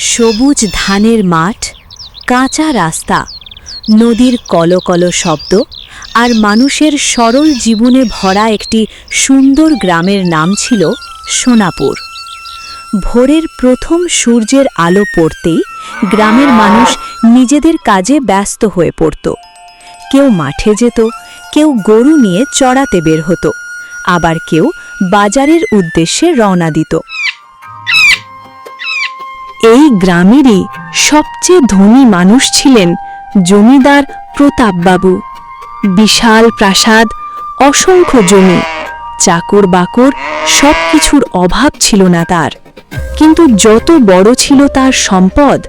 সবুজ ধানের মাঠ, কাঁচা রাস্তা, নদীর কলকল শব্দ আর মানুষের সরল জীবনে ভরা একটি সুন্দর গ্রামের নাম ছিল সোনাপুর। ভোরের প্রথম সূর্যের আলো পড়তেই গ্রামের মানুষ নিজেদের কাজে ব্যস্ত হয়ে পড়ত। কেউ মাঠে যেত, কেউ গরু নিয়ে চড়াতে বের হতো, আবার কেউ বাজারের উদ্দেশ্যে রওনা দিত। এই গ্রামেরই সবচেয়ে ধনী মানুষ ছিলেন জমিদার প্রতাপবাবু। বিশাল প্রাসাদ, অসংখ্য জমি, চাকর বাকর সবকিছুর অভাব ছিল না তার। কিন্তু যত বড় ছিল তার সম্পদ,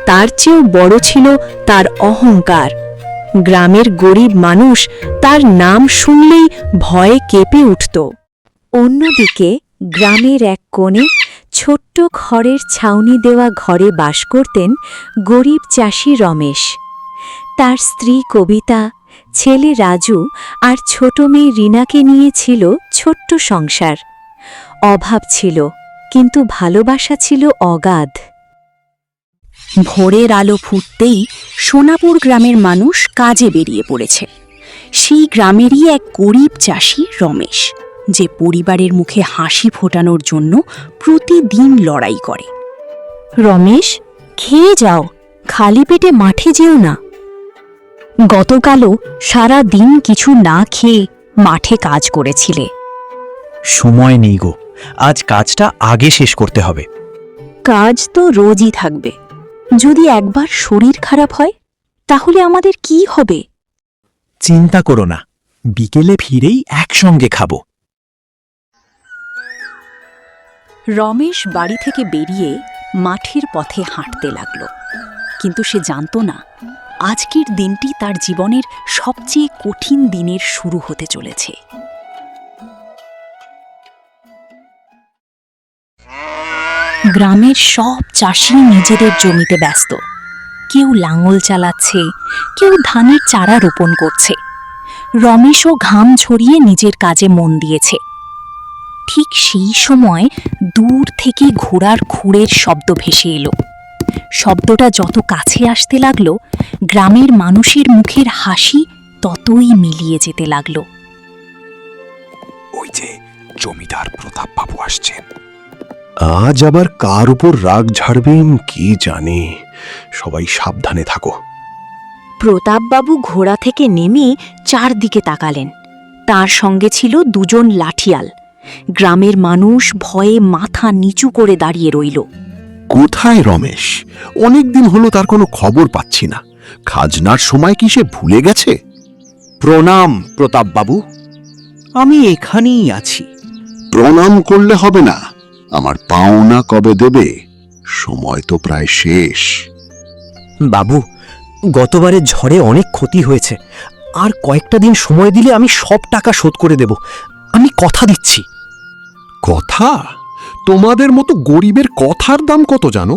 তার চেয়েও বড় ছিল তার অহংকার। গ্রামের গরিব মানুষ তার নাম শুনলেই ভয়ে কেঁপে উঠত। অন্যদিকে গ্রামের এক কোণে ছোট্ট খড়ের ছাউনি দেওয়া ঘরে বাস করতেন গরিব চাষি রমেশ। তার স্ত্রী কবিতা, ছেলে রাজু আর ছোট মেয়ে রিনাকে নিয়ে ছিল ছোট্ট সংসার। অভাব ছিল, কিন্তু ভালোবাসা ছিল অগাধ। ভোরের আলো ফুটতেই সোনাপুর গ্রামের মানুষ কাজে বেরিয়ে পড়েছে। সেই গ্রামেরই এক গরিব চাষি রমেশ, যে পরিবারের মুখে হাসি ফোটানোর জন্য প্রতিদিন লড়াই করে। রমেশ, খেয়ে যাও, খালি পেটে মাঠে যেও না। গতকালও সারা দিন কিছু না খেয়ে মাঠে কাজ করেছিলে। সময় নেই গো, আজ কাজটা আগে শেষ করতে হবে। কাজ তো রোজই থাকবে, যদি একবার শরীর খারাপ হয় তাহলে আমাদের কি হবে? চিন্তা করো না, বিকেলে ফিরেই একসঙ্গে খাবো। রমেশ বাড়ি থেকে বেরিয়ে মাঠের পথে হাঁটতে লাগল, কিন্তু সে জানত না আজকের দিনটি তার জীবনের সবচেয়ে কঠিন দিনের শুরু হতে চলেছে। গ্রামের সব চাষি নিজেদের জমিতে ব্যস্ত। কেউ লাঙল চালাচ্ছে, কেউ ধানের চারা রোপণ করছে। রমেশও ঘাম ঝরিয়ে নিজের কাজে মন দিয়েছে। ঠিক সেই সময় দূর থেকে ঘোড়ার খুঁড়ের শব্দ ভেসে এলো। শব্দটা যত কাছে আসতে লাগল, গ্রামের মানুষের মুখের হাসি ততই মিলিয়ে যেতে লাগল। ওই যে জমিদার প্রতাপবাবু আসছেন। আজ আবার কার উপর রাগ ঝাড়বেন কি জানে। সবাই সাবধানে থাকো। প্রতাপবাবু ঘোড়া থেকে নেমে চারদিকে তাকালেন। তার সঙ্গে ছিল দুজন লাঠিয়াল। গ্রামের মানুষ ভয়ে মাথা নিচু করে দাঁড়িয়ে রইল। কোথায় রমেশ? অনেকদিন হলো তার কোনো খবর পাচ্ছি না। খাজনার সময় কি সে ভুলে গেছে? প্রণাম প্রতাপবাবু, আমি এখানেই আছি। প্রণাম করলে হবে না, আমার পাওনা কবে দেবে? সময় তো প্রায় শেষ। বাবু, গতবারের ঝড়ে অনেক ক্ষতি হয়েছে, আর কয়েকটা দিন সময় দিলে আমি সব টাকা শোধ করে দেব। আমি কথা দিচ্ছি। কথা? তোমাদের মতো গরিবের কথার দাম কত জানো?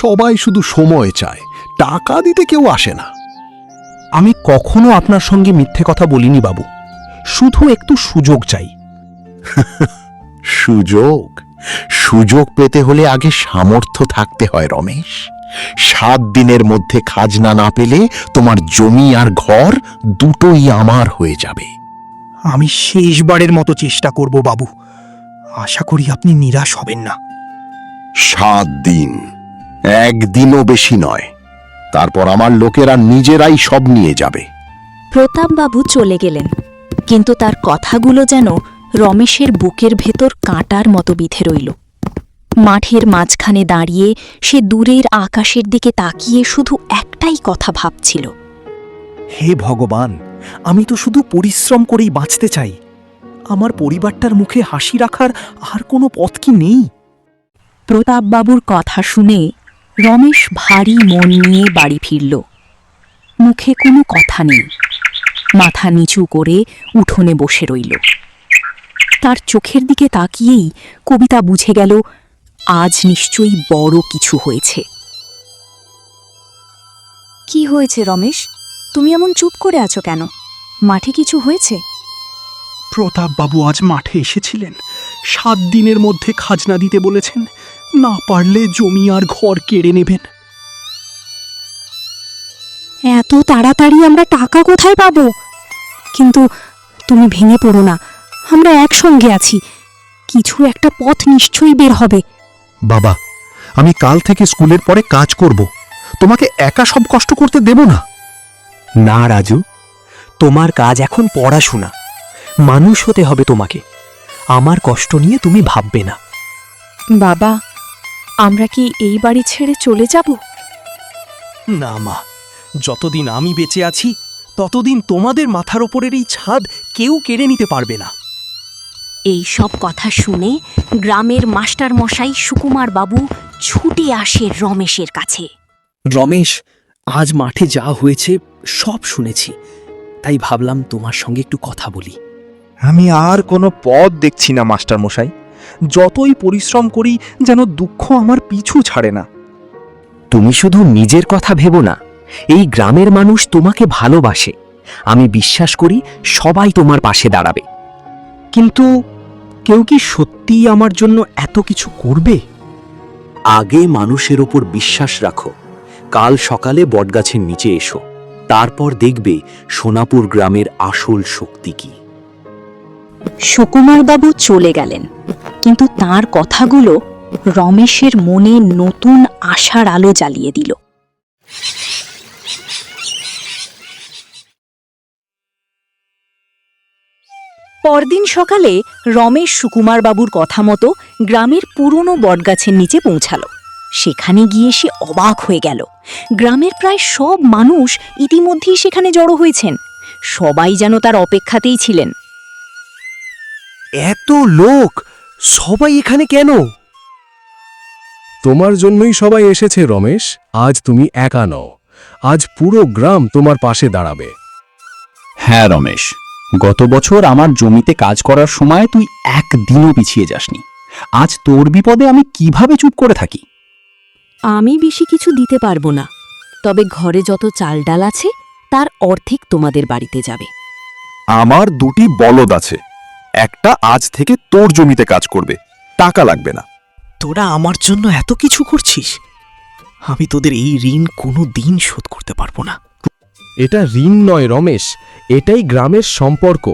সবাই শুধু সময় চায়, টাকা দিতে কেউ আসে না। আমি কখনো আপনার সঙ্গে মিথ্যে কথা বলিনি বাবু, শুধু একটু সুযোগ চাই। সুযোগ? সুযোগ পেতে হলে আগে সামর্থ্য থাকতে হয় রমেশ। 7 দিনের মধ্যে খাজনা না পেলে তোমার জমি আর ঘর দুটোই আমার হয়ে যাবে। আমি শেষবারের মতো চেষ্টা করব বাবু, আশা করি আপনি নিরাশ হবেন না। 7 দিন, একদিনও বেশি নয়। তারপর আমার লোকেরা নিজেরাই সব নিয়ে যাবে। প্রতাপবাবু চলে গেলেন, কিন্তু তার কথাগুলো যেন রমেশের বুকের ভেতর কাঁটার মতো বিঁধে রইল। মাঠের মাঝখানে দাঁড়িয়ে সে দূরের আকাশের দিকে তাকিয়ে শুধু একটাই কথা ভাবছিল। হে ভগবান, আমি তো শুধু পরিশ্রম করেই বাঁচতে চাই। আমার পরিবারটার মুখে হাসি রাখার আর কোনো পথ কি নেই? প্রতাপবাবুর কথা শুনে রমেশ ভারী মন নিয়ে বাড়ি ফিরল। মুখে কোনো কথা নেই, মাথা নিচু করে উঠোনে বসে রইল। তার চোখের দিকে তাকিয়েই কবিতা বুঝে গেল আজ নিশ্চয়ই বড় কিছু হয়েছে। কি হয়েছে রমেশ? তুমি এমন চুপ করে আছো কেন? মাঠে কিছু হয়েছে? প্রতাপবাবু আজ মাঠে এসেছিলেন। 7 দিনের মধ্যে খাজনা দিতে বলেছেন। না পারলে জমি আর ঘর কেড়ে নেবেন। এত তাড়াতাড়ি আমরা টাকা কোথায় পাবো? কিন্তু তুমি ভেঙে পড়ো না, আমরা একসঙ্গে আছি, কিছু একটা পথ নিশ্চয়ই বের হবে। বাবা, আমি কাল থেকে স্কুলের পরে কাজ করব, তোমাকে একা সব কষ্ট করতে দেব না। না রাজু, তোমার কাজ এখন পড়াশোনা, মানুষ হতে হবে তোমাকে। আমার কষ্ট নিয়ে তুমি ভাববে না। বাবা, আমরা কি এই বাড়ি ছেড়ে চলে যাব? না মা, যতদিন আমি বেঁচে আছি ততদিন তোমাদের মাথার ওপরের এই ছাদ কেউ কেড়ে নিতে পারবে না। এই সব কথা শুনে গ্রামের মাস্টার মশাই সুকুমার বাবু ছুটে আসে রমেশের কাছে। রমেশ, আজ মাঠে যা হয়েছে সব শুনেছি, তাই ভাবলাম তোমার সঙ্গে একটু কথা বলি। আমি আর কোনো পথ দেখছি না মাস্টার মশাই, যতই পরিশ্রম করি যেন দুঃখ আমার পিছু ছাড়ে না। তুমি শুধু নিজের কথা ভেবো না, এই গ্রামের মানুষ তোমাকে ভালোবাসে। আমি বিশ্বাস করি সবাই তোমার পাশে দাঁড়াবে। কিন্তু কেউ কি সত্যিই আমার জন্য এত কিছু করবে? আগে মানুষের ওপর বিশ্বাস রাখো। কাল সকালে বটগাছের নিচে এসো, তারপর দেখবে সোনাপুর গ্রামের আসল শক্তি কি। সুকুমার বাবু চলে গেলেন, কিন্তু তার কথাগুলো রমেশের মনে নতুন আশার আলো জ্বালিয়ে দিল। পরদিন সকালে রমেশ সুকুমার বাবুর কথা মতো গ্রামের পুরনো বটগাছের নিচে পৌঁছালো। সেখানে গিয়ে সে অবাক হয়ে গেল। গ্রামের প্রায় সব মানুষ ইতিমধ্যেই সেখানে জড়ো হয়েছেন। সবাই যেন তার অপেক্ষাতেই ছিলেন। এত লোক, সবাই এখানে কেন? তোমার জন্যই সবাই এসেছে রমেশ। আজ তুমি একা নও, আজ পুরো গ্রাম তোমার পাশে দাঁড়াবে। হ্যাঁ রমেশ, গত বছর আমার জমিতে কাজ করার সময় তুই একদিনও পিছিয়ে যাসনি। আজ তোর বিপদে আমি কিভাবে চুপ করে থাকি? আমি বেশি কিছু দিতে পারবো না, তবে ঘরে যত চাল ডাল আছে তার অর্ধেক তোমাদের বাড়িতে যাবে। আমার দুটি বলদ আছে, একটা আজ থেকে তোর জমিতে কাজ করবে, টাকা লাগবে না। তোরা আমার জন্য এত কিছু করছিস, আমি তোদের এই ঋণ কোনো দিন শোধ করতে পারবো না। এটা ঋণ নয় রমেশ, এটাই গ্রামের সম্পর্ক।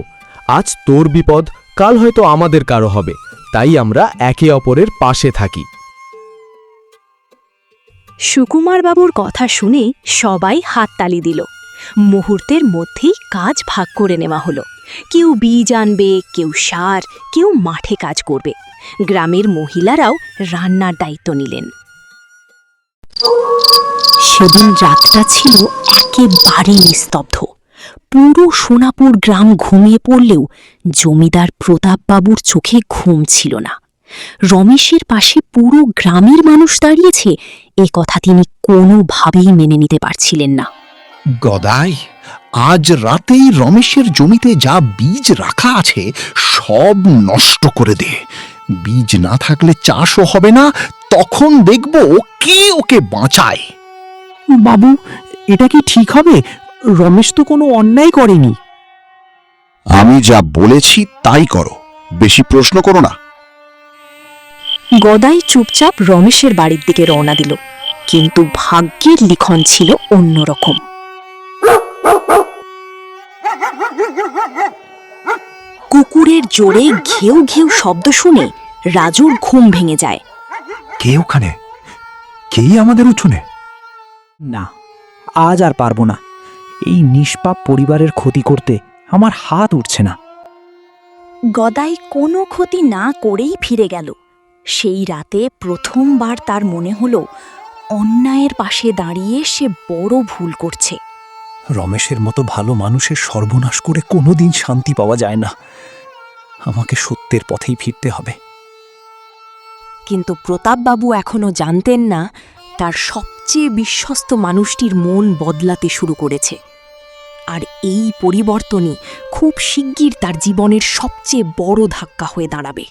আজ তোর বিপদ, কাল হয়তো আমাদের কারো হবে, তাই আমরা একে অপরের পাশে থাকি। সুকুমার বাবুর কথা শুনে সবাই হাততালি দিল। মুহূর্তের মধ্যেই কাজ ভাগ করে নেওয়া হলো। কেউ বীজ আনবে, কেউ সার, কেউ মাঠে কাজ করবে। গ্রামের মহিলারাও রান্নার দায়িত্ব নিলেন। সেদিন রাতটা ছিল একেবারে নিস্তব্ধ। পুরো সোনাপুর গ্রাম ঘুমিয়ে পড়লেও জমিদার প্রতাপবাবুর চোখে ঘুম ছিল না। রমেশের পাশে পুরো গ্রামের মানুষ দাঁড়িয়েছে, এ কথা তিনি কোনোভাবেই মেনে নিতে পারছিলেন না। গদাই, আজ রাতেই রমেশের জমিতে যা বীজ রাখা আছে সব নষ্ট করে দে। বীজ না থাকলে চাষও হবে না, তখন দেখব কে ওকে বাঁচায়। বাবু, এটা কি ঠিক হবে? রমেশ তো কোনো অন্যায় করেনি। আমি যা বলেছি তাই করো, বেশি প্রশ্ন করো না। গদাই চুপচাপ রমেশের বাড়ির দিকে রওনা দিল, কিন্তু ভাগ্যের লিখন ছিল অন্যরকম। কুকুরের জোরে ঘেউ ঘেউ শব্দ শুনে রাজুর ঘুম ভেঙে যায়। কে ওখানে? কেই আমাদের উঠোনে? না, আজ আর পারবো না। এই নিষ্পাপ পরিবারের ক্ষতি করতে আমার হাত উঠছে না। গদাই কোনো ক্ষতি না করেই ফিরে গেল। সেই রাতে প্রথমবার তার মনে হলো অন্যায়ের পাশে দাঁড়িয়ে সে বড় ভুল করছে। রমেশের মতো ভালো মানুষের সর্বনাশ করে কোনোদিন শান্তি পাওয়া যায় না। আমাকে সত্যের পথেই ফিরতে হবে। কিন্তু প্রতাপবাবু এখনো জানতেন না তার সবচেয়ে বিশ্বস্ত মানুষটির মন বদলাতে শুরু করেছে। আর এই পরিবর্তনই খুব শিগগির তার জীবনের সবচেয়ে বড় ধাক্কা হয়ে দাঁড়াবে।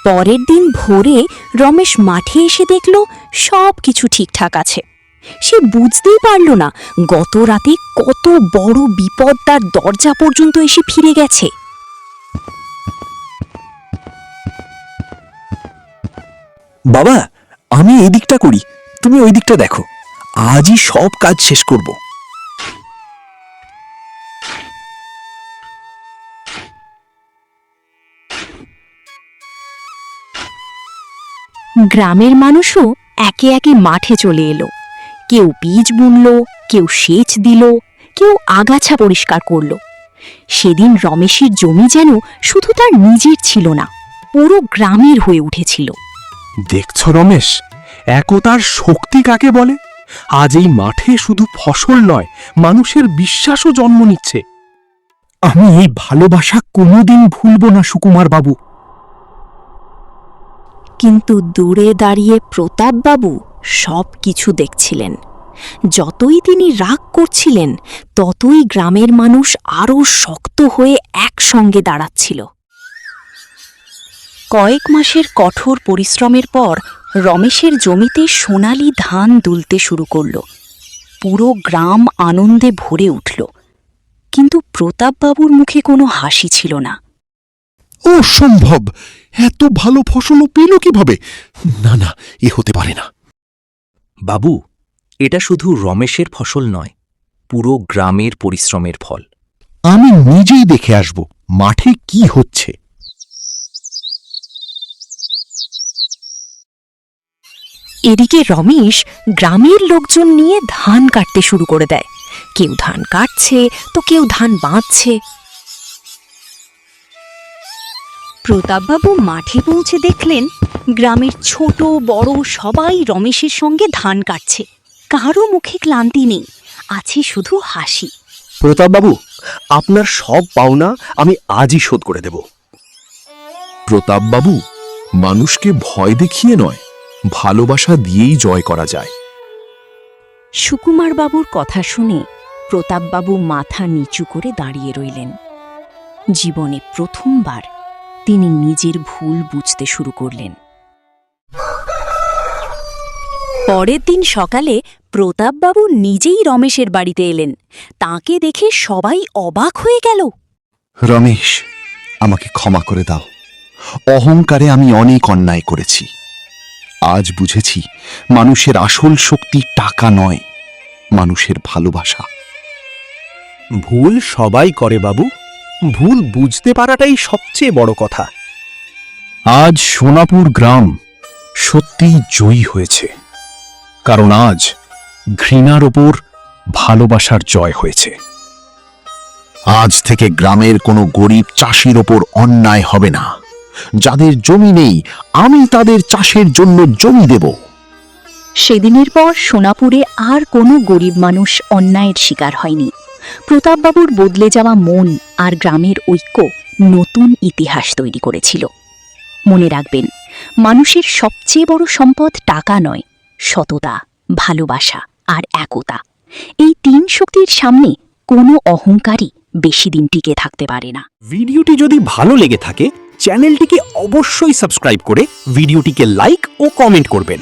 পরের দিন ভোরে রমেশ মাঠে এসে দেখল সব কিছু ঠিকঠাক আছে, সে বুঝতেই পারল না গত রাতে কত বড় বিপদ তার দরজা পর্যন্ত এসে ফিরে গেছে। বাবা, আমি এই দিকটা করি, তুমি ওই দিকটা দেখো। আজই সব কাজ শেষ করব। গ্রামের মানুষও একে একে মাঠে চলে এলো। কেউ বীজ বুনল, কেউ সেচ দিল, কেউ আগাছা পরিষ্কার করল। সেদিন রমেশের জমি যেন শুধু তার নিজের ছিল না, পুরো গ্রামের হয়ে উঠেছিল। দেখছ রমেশ, একতার শক্তি কাকে বলে? আজ এই মাঠে শুধু ফসল নয়, মানুষের বিশ্বাসও জন্ম নিচ্ছে। আমি এই ভালোবাসা কোনোদিন ভুলব না সুকুমার বাবু। কিন্তু দূরে দাঁড়িয়ে প্রতাপবাবু সব কিছু দেখছিলেন। যতই তিনি রাগ করছিলেন, ততই গ্রামের মানুষ আরও শক্ত হয়ে একসঙ্গে দাঁড়াচ্ছিল। কয়েক মাসের কঠোর পরিশ্রমের পর রমেশের জমিতে সোনালি ধান দুলতে শুরু করল। পুরো গ্রাম আনন্দে ভরে উঠল, কিন্তু প্রতাপবাবুর মুখে কোনো হাসি ছিল না। অসম্ভব! এত ভালো ফসলও পেল কিভাবে? না না, এ হতে পারে না। বাবু, এটা শুধু রমেশের ফসল নয়, পুরো গ্রামের পরিশ্রমের ফল। আমি নিজেই দেখে আসব মাঠে কি হচ্ছে। এদিকে রমেশ গ্রামের লোকজন নিয়ে ধান কাটতে শুরু করে দেয়। কেউ ধান কাটছে তো কেউ ধান বাঁধছে। প্রতাপবাবু মাঠে পৌঁছে দেখলেন গ্রামের ছোট বড় সবাই রমেশের সঙ্গে ধান কাটছে। কারো মুখে ক্লান্তি নেই, আছে শুধু হাসি। প্রতাপবাবু, আপনার সব পাওনা আমি আজই শোধ করে দেব। প্রতাপবাবু, মানুষকে ভয় দেখিয়ে নয়, ভালোবাসা দিয়েই জয় করা যায়। সুকুমার বাবুর কথা শুনে প্রতাপবাবু মাথা নিচু করে দাঁড়িয়ে রইলেন। জীবনে প্রথমবার তিনি নিজের ভুল বুঝতে শুরু করলেন। পরের দিন সকালে প্রতাপবাবু নিজেই রমেশের বাড়িতে এলেন। তাকে দেখে সবাই অবাক হয়ে গেল। রমেশ, আমাকে ক্ষমা করে দাও। অহংকারে আমি অনেক অন্যায় করেছি। আজ বুঝেছি মানুষের আসল শক্তি টাকা নয়, মানুষের ভালোবাসা। ভুল সবাই করে বাবু, ভুল বুঝতে পারাটাই সবচেয়ে বড় কথা। আজ সোনাপুর গ্রাম সত্যিই জয়ী হয়েছে, কারণ আজ ঘৃণার ওপর ভালোবাসার জয় হয়েছে। আজ থেকে গ্রামের কোনো গরিব চাষির ওপর অন্যায় হবে না। যাদের জমি নেই, আমি তাদের চাষের জন্য জমি দেব। সেদিনের পর সোনাপুরে আর কোনো গরিব মানুষ অন্যায়ের শিকার হয়নি। প্রতাপবাবুর বদলে যাওয়া মন আর গ্রামের ঐক্য নতুন ইতিহাস তৈরি করেছিল। মনে রাখবেন, মানুষের সবচেয়ে বড় সম্পদ টাকা নয়, সততা, ভালোবাসা আর একতা। এই তিন শক্তির সামনে কোনো অহংকারী বেশি দিন টিকে থাকতে পারে না। ভিডিওটি যদি ভালো লেগে থাকে, চ্যানেলটিকে অবশ্যই সাবস্ক্রাইব করে ভিডিওটিকে লাইক ও কমেন্ট করবেন।